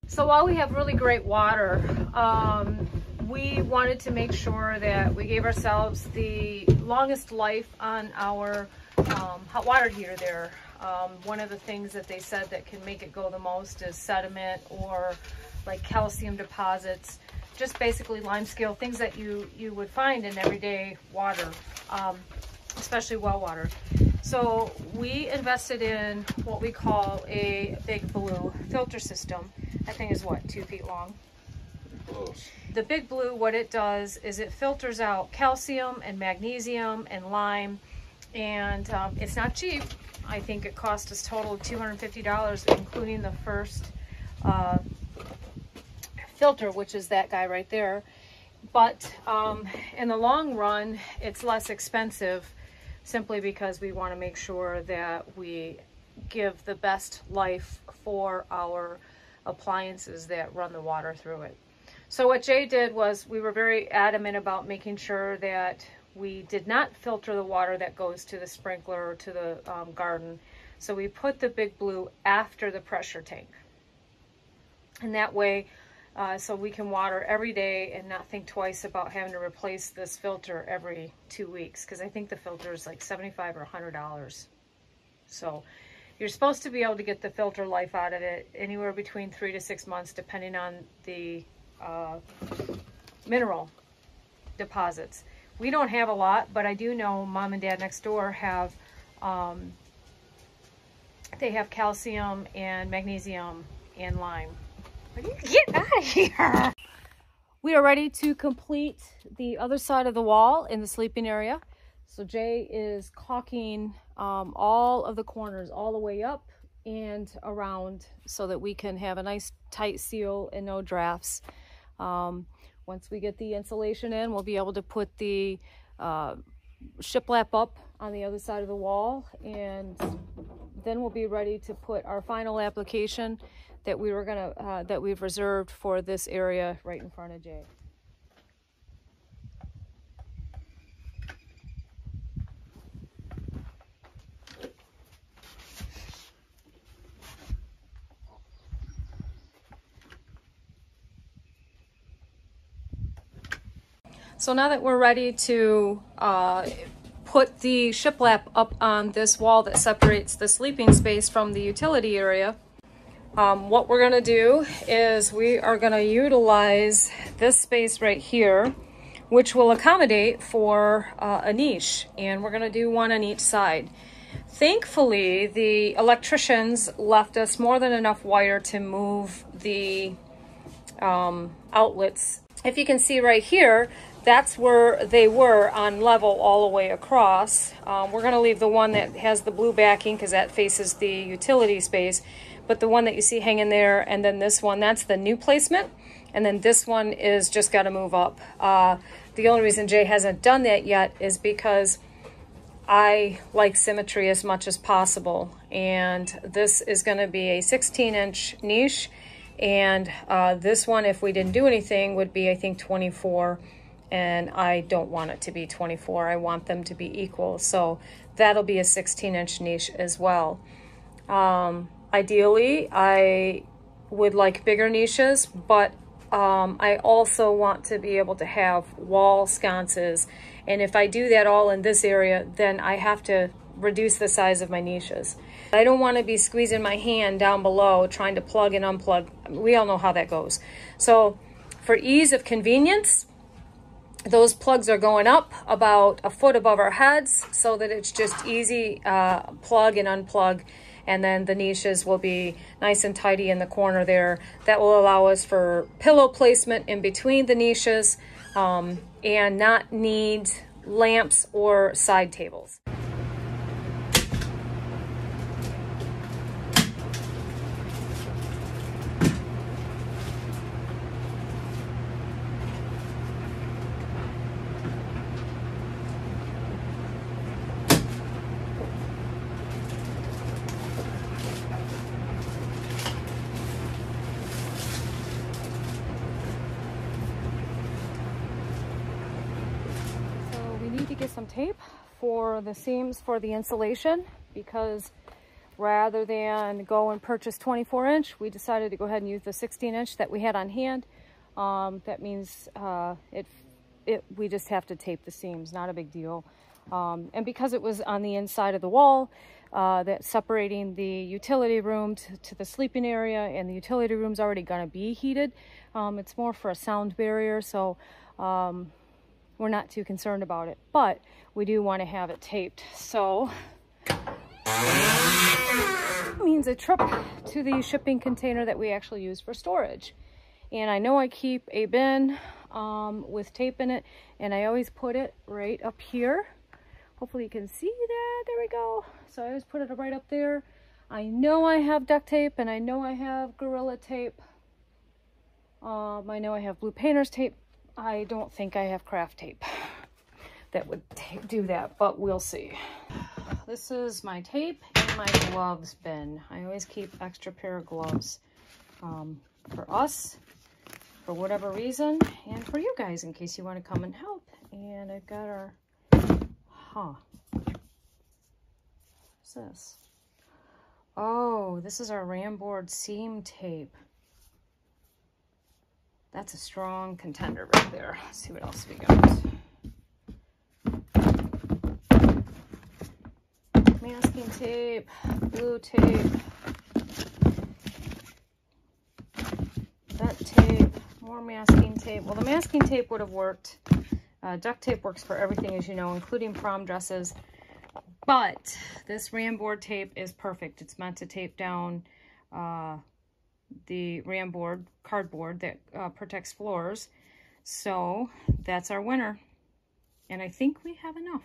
So while we have really great water, we wanted to make sure that we gave ourselves the longest life on our hot water heater there. One of the things that they said that can make it go the most is sediment or like calcium deposits, just basically limescale, things that you would find in everyday water, especially well water. So we invested in what we call a Big Blue filter system. That thing is what, 2 feet long? Close. The Big Blue, what it does is it filters out calcium and magnesium and lime, and it's not cheap. I think it cost us total of $250, including the first filter, which is that guy right there. But in the long run, it's less expensive, simply because we want to make sure that we give the best life for our appliances that run the water through it. So what Jay did was, we were very adamant about making sure that we did not filter the water that goes to the sprinkler or to the garden. So we put the Big Blue after the pressure tank. And that way, so we can water every day and not think twice about having to replace this filter every 2 weeks, because I think the filter is like $75 or $100. So you're supposed to be able to get the filter life out of it anywhere between 3 to 6 months, depending on the mineral deposits. We don't have a lot, but I do know Mom and Dad next door have, they have calcium and magnesium and lime. Get out of here! We are ready to complete the other side of the wall in the sleeping area. So Jay is caulking all of the corners all the way up and around so that we can have a nice tight seal and no drafts. Once we get the insulation in, we'll be able to put the shiplap up on the other side of the wall, and then we'll be ready to put our final application that we've reserved for this area right in front of Jay. So now that we're ready to put the shiplap up on this wall that separates the sleeping space from the utility area, what we're gonna do is we are gonna utilize this space right here, which will accommodate for a niche, and we're gonna do one on each side. Thankfully, the electricians left us more than enough wire to move the outlets. If you can see right here, that's where they were on level all the way across. We're gonna leave the one that has the blue backing because that faces the utility space. But the one that you see hanging there, and then this one, that's the new placement. And then this one is just got to move up. The only reason Jay hasn't done that yet is because I like symmetry as much as possible. And this is going to be a 16-inch niche. And this one, if we didn't do anything, would be, I think, 24. And I don't want it to be 24. I want them to be equal. So that'll be a 16-inch niche as well. Ideally, I would like bigger niches, but I also want to be able to have wall sconces. And if I do that all in this area, then I have to reduce the size of my niches. I don't want to be squeezing my hand down below trying to plug and unplug. We all know how that goes. So for ease of convenience, those plugs are going up about a foot above our heads so that it's just easy plug and unplug. And then the niches will be nice and tidy in the corner there. That will allow us for pillow placement in between the niches and not need lamps or side tables. Get some tape for the seams for the insulation, because Rather than go and purchase 24-inch, we decided to go ahead and use the 16-inch that we had on hand. That means we just have to tape the seams, not a big deal. And because it was on the inside of the wall, that's separating the utility room to the sleeping area, and the utility room's already gonna be heated. It's more for a sound barrier, so we're not too concerned about it, but we do want to have it taped. So it means a trip to the shipping container that we actually use for storage. And I know I keep a bin with tape in it, and I always put it right up here. Hopefully you can see that. There we go. So I always put it right up there. I know I have duct tape, and I know I have Gorilla tape. I know I have blue painter's tape. I don't think I have craft tape that would do that, but we'll see. This is my tape and my gloves bin. I always keep extra pair of gloves for us, for whatever reason, and for you guys in case you want to come and help. And I've got our, what's this? Oh, this is our ram board seam tape. That's a strong contender right there. Let's see what else we got. Masking tape, blue tape, that tape, more masking tape. Well, the masking tape would have worked. Duct tape works for everything, as you know, including prom dresses. But this ram board tape is perfect. It's meant to tape down the ram board, cardboard that protects floors. So that's our winner. And I think we have enough.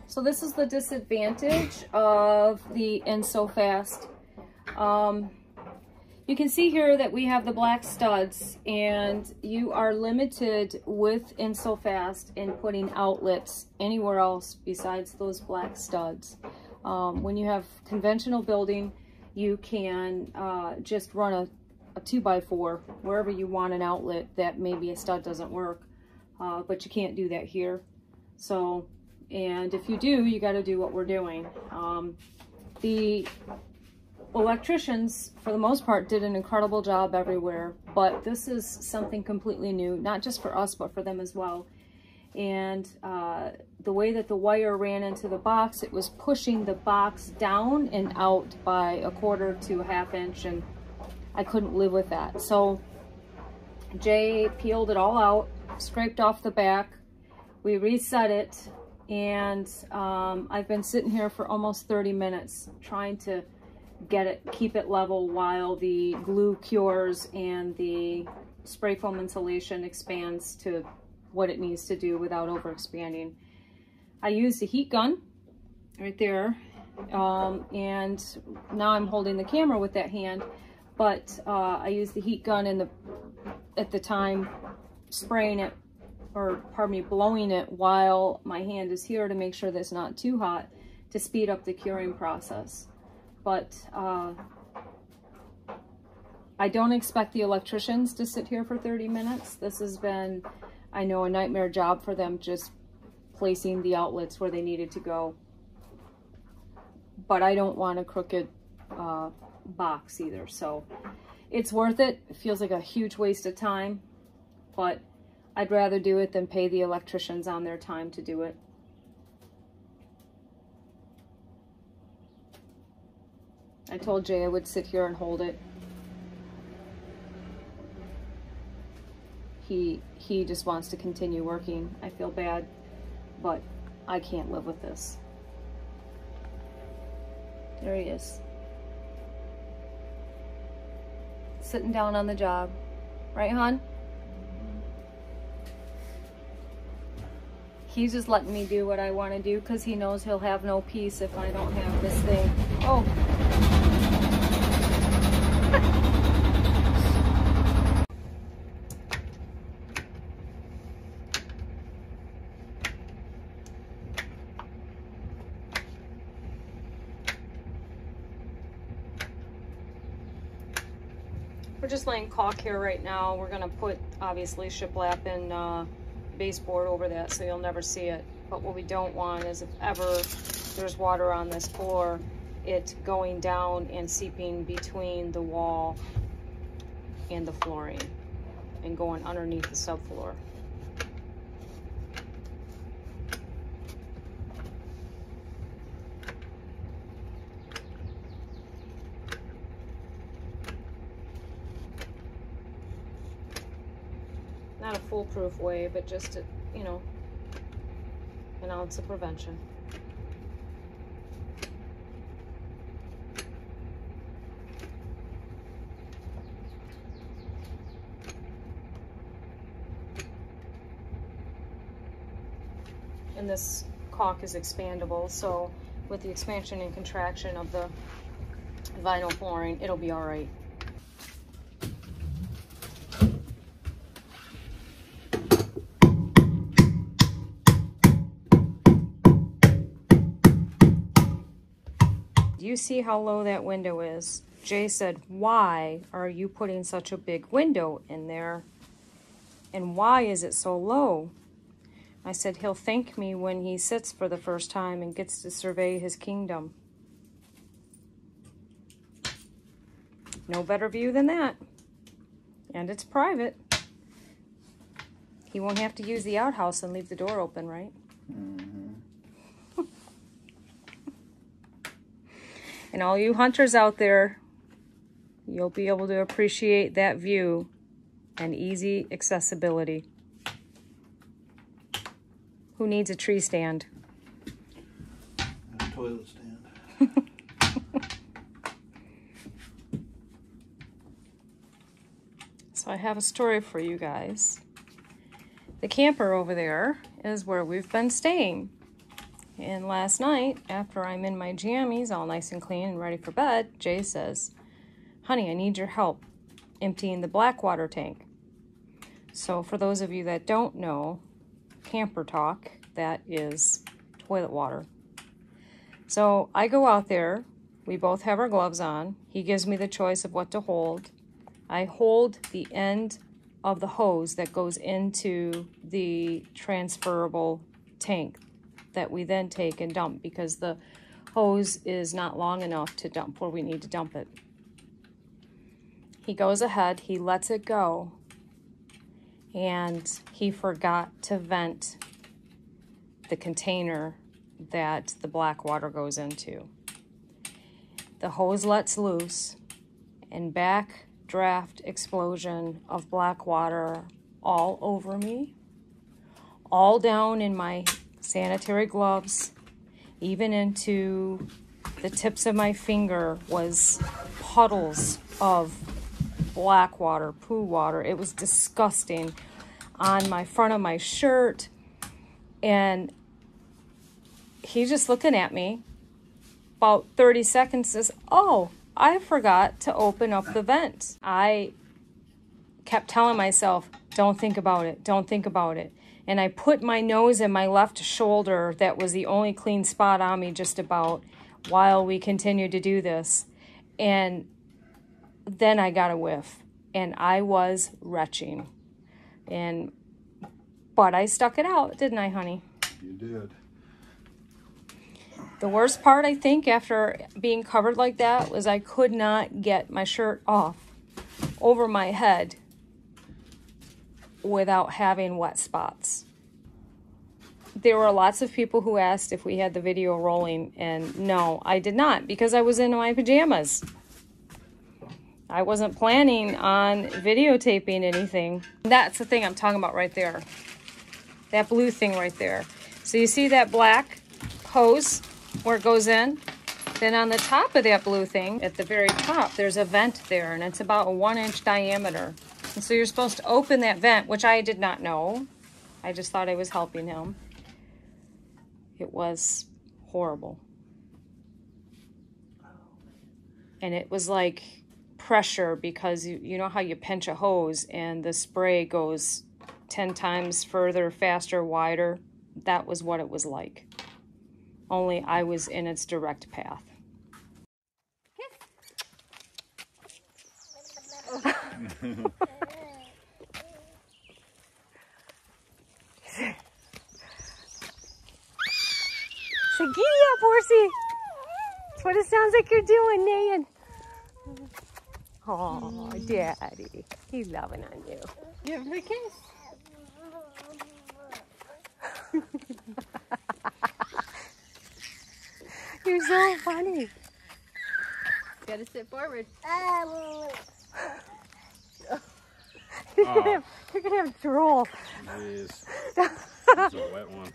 So this is the disadvantage of the Insofast. You can see here that we have the black studs, and you are limited with Insofast in putting outlets anywhere else besides those black studs. When you have conventional building, you can just run a 2x4 wherever you want an outlet that maybe a stud doesn't work, but you can't do that here. So, and if you do, you got to do what we're doing. The electricians, for the most part, did an incredible job everywhere, but this is something completely new, not just for us, but for them as well. And the way that the wire ran into the box, it was pushing the box down and out by 1/4 to 1/2 inch, and I couldn't live with that. So Jay peeled it all out, scraped off the back, we reset it, and I've been sitting here for almost 30 minutes trying to keep it level while the glue cures and the spray foam insulation expands to what it needs to do without over expanding. I used a heat gun right there, and now I'm holding the camera with that hand, but I used the heat gun at the time spraying it, or pardon me, blowing it while my hand is here to make sure that it's not too hot, to speed up the curing process. But I don't expect the electricians to sit here for 30 minutes. This has been, I know, a nightmare job for them, just placing the outlets where they needed to go. But I don't want a crooked box either, so it's worth it. It feels like a huge waste of time, but I'd rather do it than pay the electricians on their time to do it. I told Jay I would sit here and hold it. He just wants to continue working. I feel bad, but I can't live with this. There he is. Sitting down on the job. Right, hon? He's just letting me do what I want to do because he knows he'll have no peace if I don't have this thing. Oh. We're just laying caulk here right now. We're gonna put, obviously, shiplap and baseboard over that so you'll never see it. But what we don't want is if ever there's water on this floor, it going down and seeping between the wall and the flooring and going underneath the subfloor. Not a foolproof way, but just, you know, an ounce of prevention. And this caulk is expandable, so with the expansion and contraction of the vinyl flooring, it'll be all right. Do you see how low that window is? Jay said, why are you putting such a big window in there? And why is it so low? I said, he'll thank me when he sits for the first time and gets to survey his kingdom. No better view than that. And it's private. He won't have to use the outhouse and leave the door open, right? Mm-hmm. And all you hunters out there, you'll be able to appreciate that view and easy accessibility. Who needs a tree stand? A toilet stand. So I have a story for you guys. The camper over there is where we've been staying. And last night, after I'm in my jammies, all nice and clean and ready for bed, Jay says, honey, I need your help emptying the black water tank. So for those of you that don't know, camper talk, that is toilet water. So I go out there, we both have our gloves on, he gives me the choice of what to hold. I hold the end of the hose that goes into the transferable tank that we then take and dump because the hose is not long enough to dump where we need to dump it. He goes ahead, he lets it go, and he forgot to vent the container that the black water goes into. The hose lets loose, and backdraft explosion of black water all over me, all down in my sanitary gloves, even into the tips of my finger was puddles of black water, poo water. It was disgusting on my front of my shirt. And he's just looking at me. About 30 seconds says, oh, I forgot to open up the vent. I kept telling myself, don't think about it, don't think about it. And I put my nose in my left shoulder, that was the only clean spot on me just about, while we continued to do this. And then I got a whiff, and I was retching. But I stuck it out, didn't I, honey? You did. The worst part, I think, after being covered like that, was I could not get my shirt off over my head without having wet spots. there were lots of people who asked if we had the video rolling, and no, I did not, because I was in my pajamas. I wasn't planning on videotaping anything. That's the thing I'm talking about right there. That blue thing right there. So you see that black hose where it goes in? Then on the top of that blue thing, at the very top, there's a vent there, and it's about a 1-inch diameter. And so you're supposed to open that vent, which I did not know. I just thought I was helping him. It was horrible. And it was like pressure, because you know how you pinch a hose and the spray goes 10 times further, faster, wider? That was what it was like. Only I was in its direct path. Say, giddy up, horsey. That's what it sounds like you're doing, neighing. Oh, Daddy. He's loving on you. Give him a kiss. You're so funny. Gotta sit forward. You're gonna have drool. Jeez. It's a wet one.